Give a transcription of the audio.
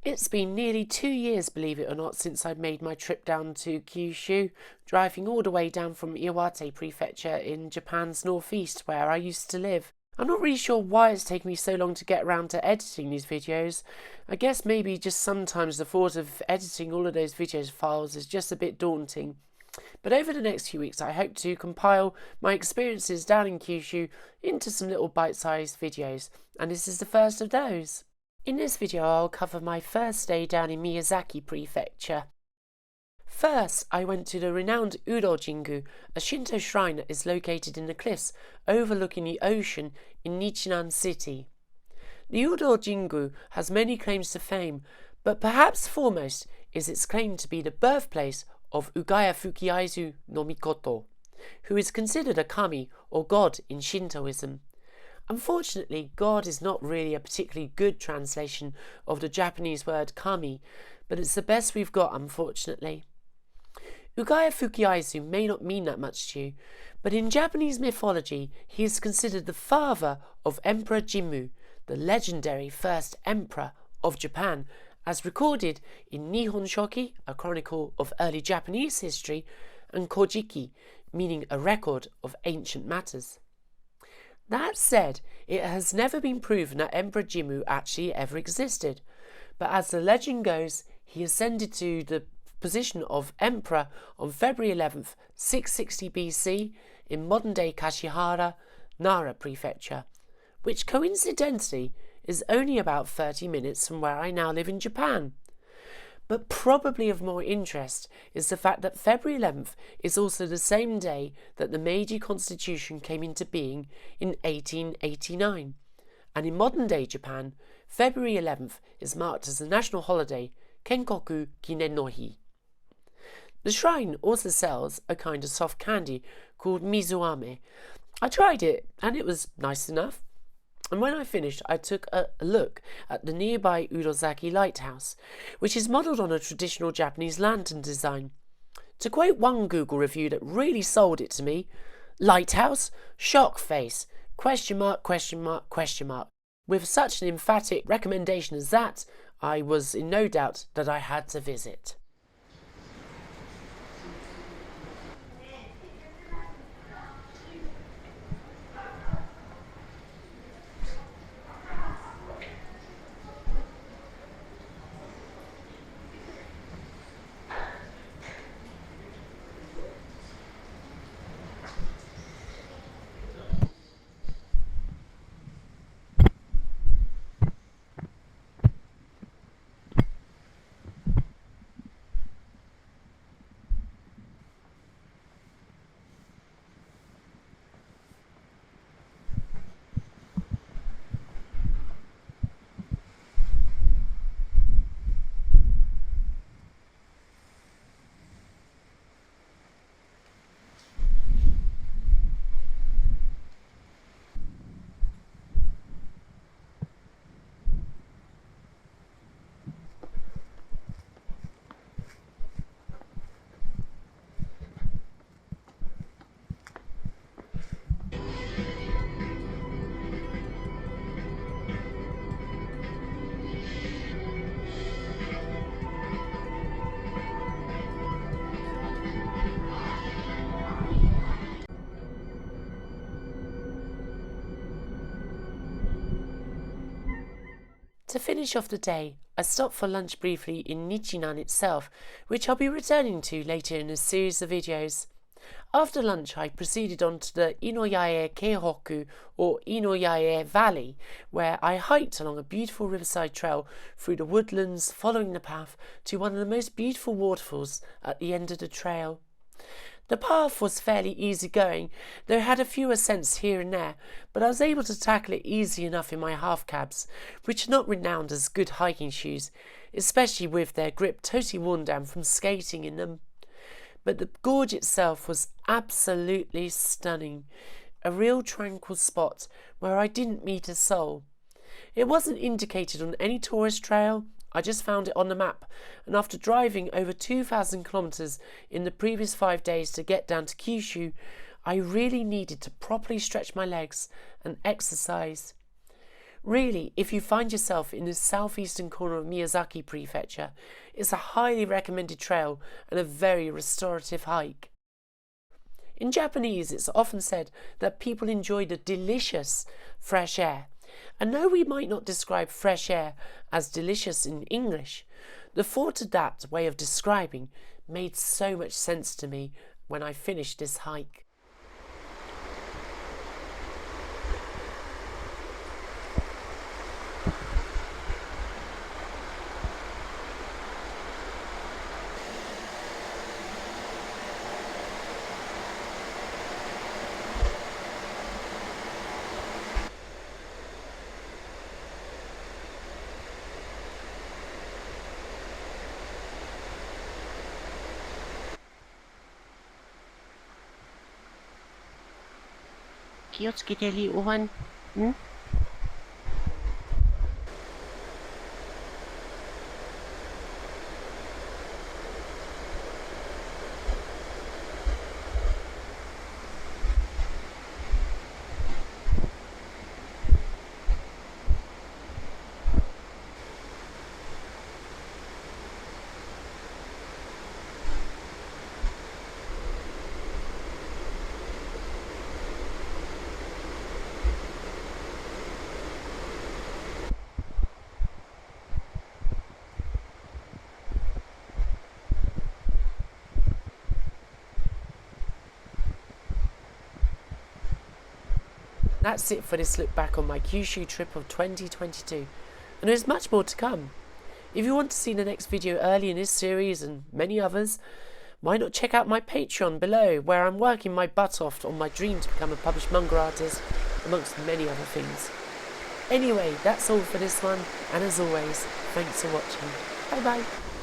It's been nearly 2 years, believe it or not, since I made my trip down to Kyushu, driving all the way down from Iwate Prefecture in Japan's northeast, where I used to live. I'm not really sure why it's taken me so long to get around to editing these videos. I guess maybe just sometimes the thought of editing all of those videos files is just a bit daunting. But over the next few weeks I hope to compile my experiences down in Kyushu into some little bite-sized videos, and this is the first of those. In this video I'll cover my first day down in Miyazaki Prefecture. First, I went to the renowned Udojingu, a Shinto shrine that is located in the cliffs overlooking the ocean in Nichinan City. The Udojingu has many claims to fame, but perhaps foremost is its claim to be the birthplace of Ugaya Fukiaizu no Mikoto, who is considered a kami or god in Shintoism. Unfortunately, God is not really a particularly good translation of the Japanese word kami, but it's the best we've got, unfortunately. Ugaya Fukiaizu may not mean that much to you, but in Japanese mythology he is considered the father of Emperor Jimmu, the legendary first emperor of Japan, as recorded in Nihon Shoki, a chronicle of early Japanese history, and Kojiki, meaning a record of ancient matters. That said, it has never been proven that Emperor Jimmu actually ever existed, but as the legend goes, he ascended to the position of emperor on February 11th, 660 BC in modern-day Kashihara, Nara Prefecture, which coincidentally is only about 30 minutes from where I now live in Japan. But probably of more interest is the fact that February 11th is also the same day that the Meiji Constitution came into being in 1889. And in modern-day Japan, February 11th is marked as a national holiday, Kenkoku Kinen no Hi. The shrine also sells a kind of soft candy called mizuame. I tried it and it was nice enough. And when I finished, I took a look at the nearby Udojingu lighthouse, which is modelled on a traditional Japanese lantern design. To quote one Google review that really sold it to me, "Lighthouse? Shock face? Question mark, question mark, question mark." With such an emphatic recommendation as that, I was in no doubt that I had to visit. To finish off the day, I stopped for lunch briefly in Nichinan itself, which I'll be returning to later in a series of videos. After lunch I proceeded on to the Inoyae Keihoku or Inoyae Valley, where I hiked along a beautiful riverside trail through the woodlands, following the path to one of the most beautiful waterfalls at the end of the trail. The path was fairly easy going, though it had a few ascents here and there, but I was able to tackle it easy enough in my half cabs, which are not renowned as good hiking shoes, especially with their grip totally worn down from skating in them. But the gorge itself was absolutely stunning, a real tranquil spot where I didn't meet a soul. It wasn't indicated on any tourist trail. I just found it on the map, and after driving over 2,000 kilometres in the previous 5 days to get down to Kyushu, I really needed to properly stretch my legs and exercise. Really, if you find yourself in the southeastern corner of Miyazaki Prefecture, it's a highly recommended trail and a very restorative hike. In Japanese, it's often said that people enjoy the delicious fresh air. And though we might not describe fresh air as delicious in English, the thought of that way of describing made so much sense to me when I finished this hike. That's it for this look back on my Kyushu trip of 2022, and there's much more to come. If you want to see the next video early in this series and many others, why not check out my Patreon below, where I'm working my butt off on my dream to become a published manga artist, amongst many other things. Anyway, that's all for this one, and as always, thanks for watching. Bye bye.